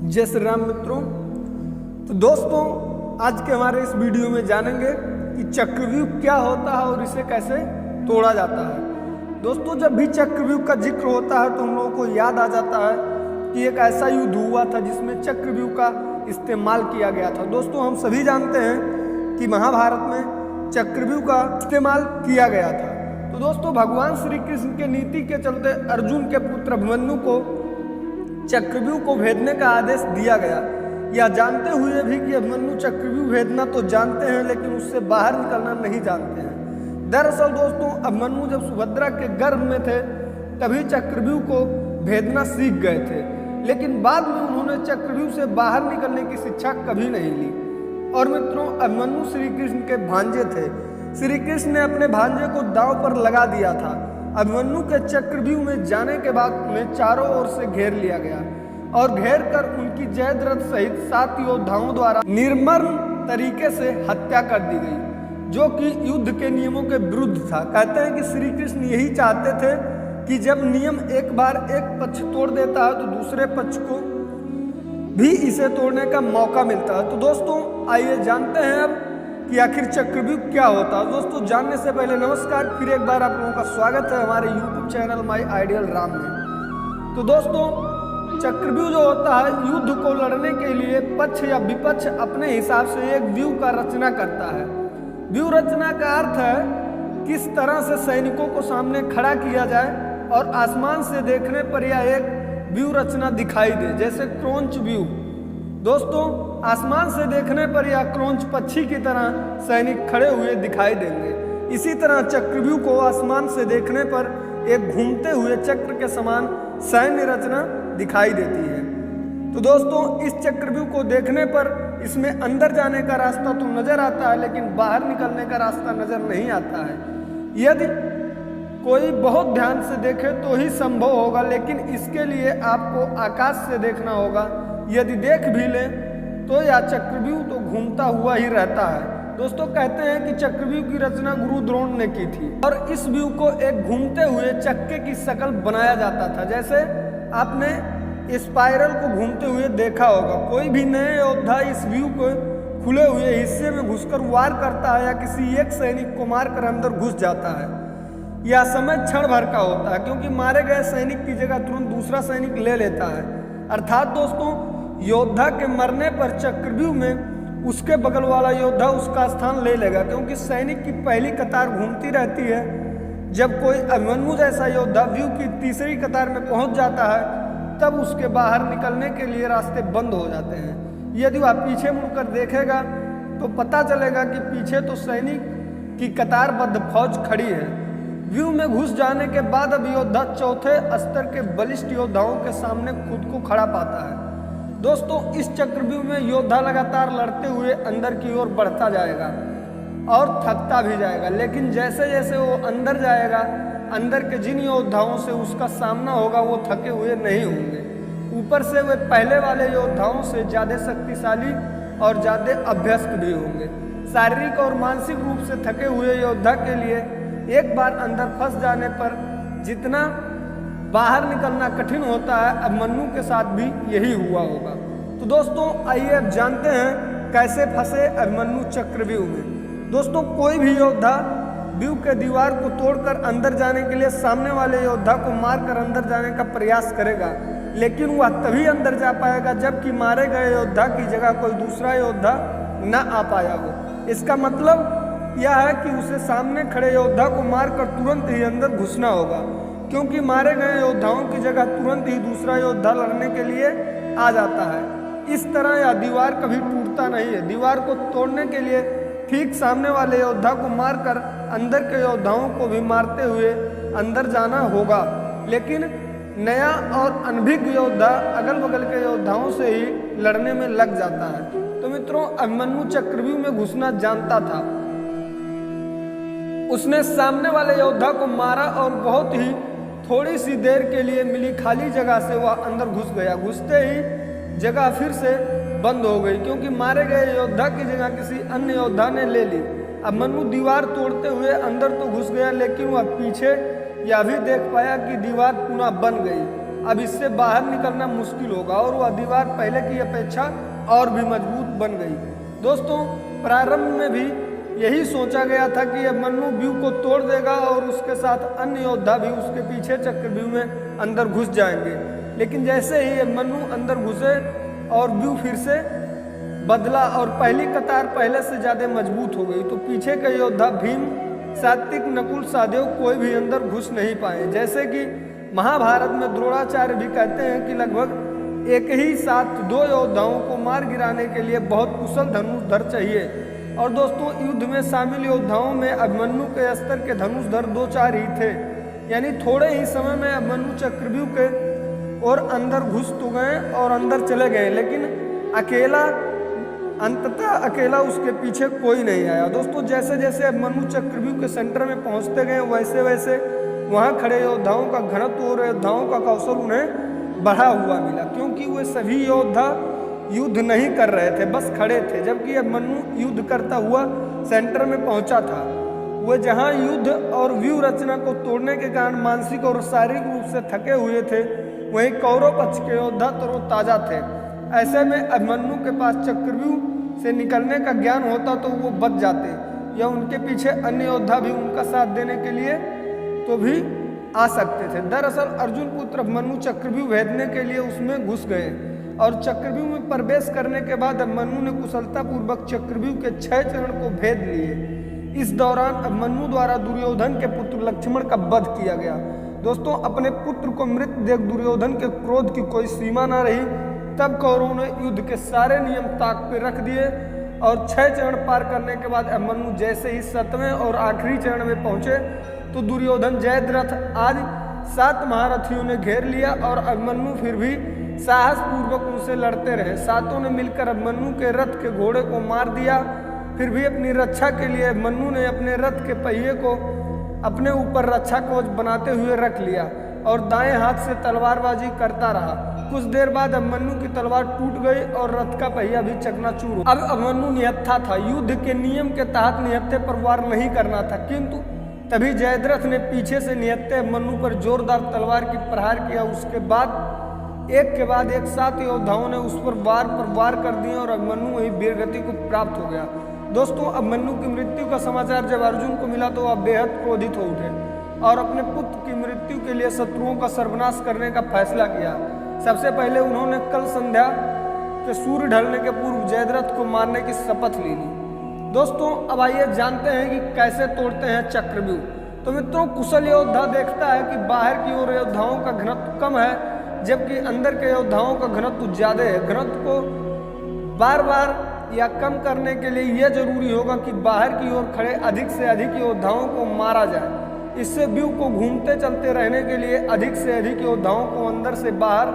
जय श्री राम मित्रों। तो दोस्तों, आज के हमारे इस वीडियो में जानेंगे कि चक्रव्यूह क्या होता है और इसे कैसे तोड़ा जाता है। दोस्तों, जब भी चक्रव्यूह का जिक्र होता है तो हम लोगों को याद आ जाता है कि एक ऐसा युद्ध हुआ था जिसमें चक्रव्यूह का इस्तेमाल किया गया था। दोस्तों, हम सभी जानते हैं कि महाभारत में चक्रव्यूह का इस्तेमाल किया गया था। तो दोस्तों, भगवान श्री कृष्ण के नीति के चलते अर्जुन के पुत्र अभिमन्यु को चक्रव्यूह को भेदने का आदेश दिया गया। यह जानते हुए भी कि अभिमन्यु चक्रव्यूह भेदना तो जानते हैं लेकिन उससे बाहर निकलना नहीं जानते हैं। दरअसल दोस्तों, अभिमन्यु जब सुभद्रा के गर्भ में थे तभी चक्रव्यूह को भेदना सीख गए थे, लेकिन बाद में उन्होंने चक्रव्यूह से बाहर निकलने की शिक्षा कभी नहीं ली। और मित्रों, अभिमन्यु श्री कृष्ण के भांजे थे। श्री कृष्ण ने अपने भांजे को दांव पर लगा दिया था। अभिमन्यु के चक्रव्यूह में जाने के बाद उन्हें चारों ओर से घेर लिया गया और घेर कर उनकी जयद्रथ सहित 7 योद्धाओं द्वारा निर्मम तरीके से हत्या कर दी गई, जो कि युद्ध के नियमों के विरुद्ध था। कहते हैं कि श्री कृष्ण यही चाहते थे कि जब नियम एक बार एक पक्ष तोड़ देता है तो दूसरे पक्ष को भी इसे तोड़ने का मौका मिलता है। तो दोस्तों, आइए जानते हैं अब कि आखिर चक्रव्यूह क्या होता है। दोस्तों, जानने से पहले नमस्कार, फिर एक बार आप लोगों का स्वागत है हमारे YouTube channel my ideal Ram में। तो दोस्तों, चक्रव्यूह जो होता है युद्ध को लड़ने के लिए पक्ष या विपक्ष अपने हिसाब से एक व्यूह का रचना करता है। व्यूह रचना का अर्थ है किस तरह से सैनिकों को सामने खड़ा किया जाए और आसमान से देखने पर यह एक व्यूह रचना दिखाई दे, जैसे क्रोंच व्यूह। दोस्तों, आसमान से देखने पर या क्रोंच पक्षी की तरह सैनिक खड़े हुए दिखाई देंगे। इसी तरह चक्रव्यूह को आसमान से देखने पर एक घूमते हुए चक्र के समान सैन्य रचना दिखाई देती है। तो दोस्तों, इस चक्रव्यूह को देखने पर इसमें अंदर जाने का रास्ता तो नजर आता है लेकिन बाहर निकलने का रास्ता नजर नहीं आता है। यदि कोई बहुत ध्यान से देखे तो ही संभव होगा, लेकिन इसके लिए आपको आकाश से देखना होगा। यदि देख भी ले तो यह चक्रव्यूह तो घूमता हुआ ही रहता है। दोस्तों, कहते हैं कि चक्रव्यूह की रचना गुरु द्रोण ने की थी और इस व्यूह को एक घूमते हुए चक्के की शक्ल बनाया जाता था। जैसे आपने स्पाइरल को घूमते हुए देखा होगा। कोई भी नए योद्धा इस व्यूह को खुले हुए हिस्से में घुसकर वार करता है या किसी एक सैनिक को मारकर अंदर घुस जाता है। यह समय क्षण भर का होता है, क्योंकि मारे गए सैनिक की जगह तुरंत दूसरा सैनिक ले लेता है। अर्थात दोस्तों, योद्धा के मरने पर चक्रव्यूह में उसके बगल वाला योद्धा उसका स्थान ले लेगा, क्योंकि सैनिक की पहली कतार घूमती रहती है। जब कोई अभिमन्यु जैसा योद्धा व्यूह की तीसरी कतार में पहुंच जाता है तब उसके बाहर निकलने के लिए रास्ते बंद हो जाते हैं। यदि वह पीछे मुड़कर देखेगा तो पता चलेगा कि पीछे तो सैनिक की कतारबद्ध फौज खड़ी है। व्यूह में घुस जाने के बाद अब योद्धा चौथे स्तर के बलिष्ठ योद्धाओं के सामने खुद को खड़ा पाता है। दोस्तों, इस चक्रव्यूह में योद्धा लगातार लड़ते हुए अंदर की ओर बढ़ता जाएगा और थकता भी जाएगा, लेकिन जैसे जैसे वो अंदर जाएगा, अंदर के जिन योद्धाओं से उसका सामना होगा वो थके हुए नहीं होंगे। ऊपर से वे पहले वाले योद्धाओं से ज़्यादा शक्तिशाली और ज़्यादा अभ्यस्त भी होंगे। शारीरिक और मानसिक रूप से थके हुए योद्धा के लिए एक बार अंदर फंस जाने पर जितना बाहर निकलना कठिन होता है, अभिमन्यु के साथ भी यही हुआ होगा। तो दोस्तों, आइए अब जानते हैं कैसे फंसे अभिमन्यु चक्रव्यूह में। दोस्तों, कोई भी योद्धा व्यूह के दीवार को तोड़कर अंदर जाने के लिए सामने वाले योद्धा को मारकर अंदर जाने का प्रयास करेगा, लेकिन वह तभी अंदर जा पाएगा जबकि मारे गए योद्धा की जगह कोई दूसरा योद्धा न आ पाया हो। इसका मतलब यह है कि उसे सामने खड़े योद्धा को मारकर तुरंत ही अंदर घुसना होगा, क्योंकि मारे गए योद्धाओं की जगह तुरंत ही दूसरा योद्धा लड़ने के लिए आ जाता है। इस तरह यह दीवार कभी टूटता नहीं है। दीवार को तोड़ने के लिए ठीक सामने वाले योद्धा को मारकर अंदर के योद्धाओं को भी मारते हुए अंदर जाना होगा, लेकिन नया और अनभिज्ञ योद्धा अगल बगल के योद्धाओं से ही लड़ने में लग जाता है। तो मित्रों, अभिमन्यु चक्रव्यूह में घुसना जानता था। उसने सामने वाले योद्धा को मारा और बहुत ही थोड़ी सी देर के लिए मिली खाली जगह से वह अंदर घुस गया। घुसते ही जगह फिर से बंद हो गई, क्योंकि मारे गए योद्धा की जगह किसी अन्य योद्धा ने ले ली। अभिमन्यु दीवार तोड़ते हुए अंदर तो घुस गया, लेकिन वह पीछे यह भी देख पाया कि दीवार पुनः बन गई। अब इससे बाहर निकलना मुश्किल होगा और वह दीवार पहले की अपेक्षा और भी मजबूत बन गई। दोस्तों, प्रारंभ में भी यही सोचा गया था कि अभिमन्यु व्यू को तोड़ देगा और उसके साथ अन्य योद्धा भी उसके पीछे चक्रव्यूह में अंदर घुस जाएंगे, लेकिन जैसे ही अभिमन्यु अंदर घुसे और व्यू फिर से बदला और पहली कतार पहले से ज्यादा मजबूत हो गई, तो पीछे के योद्धा भीम, सात्विक, नकुल, सहदेव कोई भी अंदर घुस नहीं पाए। जैसे कि महाभारत में द्रोणाचार्य भी कहते हैं कि लगभग एक ही साथ दो योद्धाओं को मार गिराने के लिए बहुत कुशल धनुषधर चाहिए। और दोस्तों, युद्ध में शामिल योद्धाओं में अभिमन्यु के स्तर के धनुषधर 2-4 ही थे, यानी थोड़े ही समय में अभिमन्यु चक्रव्यूह के और अंदर घुस तो गए और अंदर चले गए, लेकिन अंततः अकेला उसके पीछे कोई नहीं आया। दोस्तों, जैसे जैसे अभिमन्यु चक्रव्यूह के सेंटर में पहुंचते गए वैसे वैसे वहां खड़े योद्धाओं का घनत्व और योद्धाओं का कौशल उन्हें बढ़ा हुआ मिला, क्योंकि वे सभी योद्धा युद्ध नहीं कर रहे थे, बस खड़े थे। जबकि अभिमन्यु युद्ध करता हुआ सेंटर में पहुंचा था। वे जहां युद्ध और व्यू रचना को तोड़ने के कारण मानसिक और शारीरिक रूप से थके हुए थे, वहीं कौरव पक्ष के योद्धा तरोताजा थे। ऐसे में अभिमन्यु के पास चक्रव्यूह से निकलने का ज्ञान होता तो वो बच जाते, या उनके पीछे अन्य योद्धा भी उनका साथ देने के लिए तो भी आ सकते थे। दरअसल अर्जुन पुत्र अभिमन्यु चक्रव्यूह भेदने के लिए उसमें घुस गए और चक्रव्यूह में प्रवेश करने के बाद अभिमन्यु ने कुशलतापूर्वक चक्रव्यूह के 6 चरण को भेद लिए। इस दौरान अभिमन्यु द्वारा दुर्योधन के पुत्र लक्ष्मण का वध किया गया। दोस्तों, अपने पुत्र को मृत देख दुर्योधन के क्रोध की कोई सीमा न रही। तब कौरवों ने युद्ध के सारे नियम ताक पे रख दिए और 6 चरण पार करने के बाद अभिमन्यु जैसे ही 7वें और आखिरी चरण में पहुंचे तो दुर्योधन, जयद्रथ आदि 7 महारथियों ने घेर लिया और अभिमन्यु फिर भी साहस पूर्वक उनसे लड़ते रहे। सातों ने मिलकर अभिमन्यु के रथ के घोड़े को मार दिया। फिर भी अपनी रक्षा के लिए अभिमन्यु ने अपने रथ के पहिए को अपने ऊपर रक्षा कवच बनाते हुए रख लिया और दाएं हाथ से तलवारबाजी करता रहा। कुछ देर बाद अभिमन्यु की तलवार टूट गई और रथ का पहिया भी चकनाचूर हो। अब अभिमन्यु निहत्था था, युद्ध के नियम के तहत निहत्थे पर वार नहीं करना था, किंतु तभी जयद्रथ ने पीछे से निहत्थे अभिमन्यु पर जोरदार तलवार की प्रहार किया। उसके बाद एक के बाद एक 7 योद्धाओं ने उस पर वार कर दिए और अभिमन्यु वही वीरगति को प्राप्त हो गया। दोस्तों, अभिमन्यु की मृत्यु का समाचार जब अर्जुन को मिला तो वह बेहद क्रोधित हो उठे और अपने पुत्र की मृत्यु के लिए शत्रुओं का सर्वनाश करने का फैसला किया। सबसे पहले उन्होंने कल संध्या के सूर्य ढलने के पूर्व जयद्रथ को मारने की शपथ ली। दोस्तों, अब आइए जानते हैं कि कैसे तोड़ते हैं चक्रव्यूह। तो मित्रों, कुशल योद्धा देखता है कि बाहर की ओर योद्धाओं का घनत्व कम है, जबकि अंदर के योद्धाओं का घनत्व ज्यादा है। घनत्व को बार बार या कम करने के लिए यह जरूरी होगा कि बाहर की ओर खड़े अधिक से अधिक योद्धाओं को मारा जाए। इससे व्यू को घूमते चलते रहने के लिए अधिक से अधिक योद्धाओं को अंदर से बाहर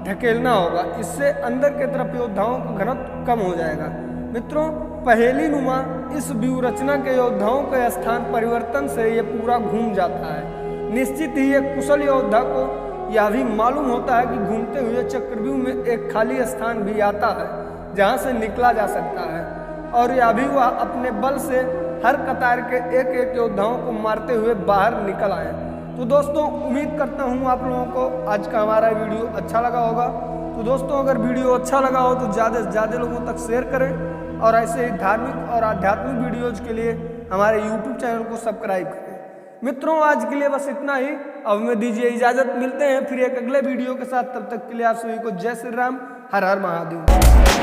ढकेलना होगा। इससे अंदर के तरफ योद्धाओं का घनत्व कम हो जाएगा। मित्रों, पहेली नुमा इस व्यू रचना के योद्धाओं के स्थान परिवर्तन से ये पूरा घूम जाता है। निश्चित ही एक कुशल योद्धा को यह भी मालूम होता है कि घूमते हुए चक्रव्यूह में एक खाली स्थान भी आता है जहां से निकला जा सकता है, और यह भी वह अपने बल से हर कतार के एक एक योद्धाओं को मारते हुए बाहर निकल आए। तो दोस्तों, उम्मीद करता हूं आप लोगों को आज का हमारा वीडियो अच्छा लगा होगा। तो दोस्तों, अगर वीडियो अच्छा लगा हो तो ज़्यादा से ज़्यादा लोगों तक शेयर करें और ऐसे ही धार्मिक और आध्यात्मिक वीडियोज के लिए हमारे YouTube चैनल को सब्सक्राइब करें। मित्रों, आज के लिए बस इतना ही। अब हमें दीजिए इजाज़त, मिलते हैं फिर एक अगले वीडियो के साथ। तब तक के लिए आप सभी को जय श्री राम, हर हर महादेव।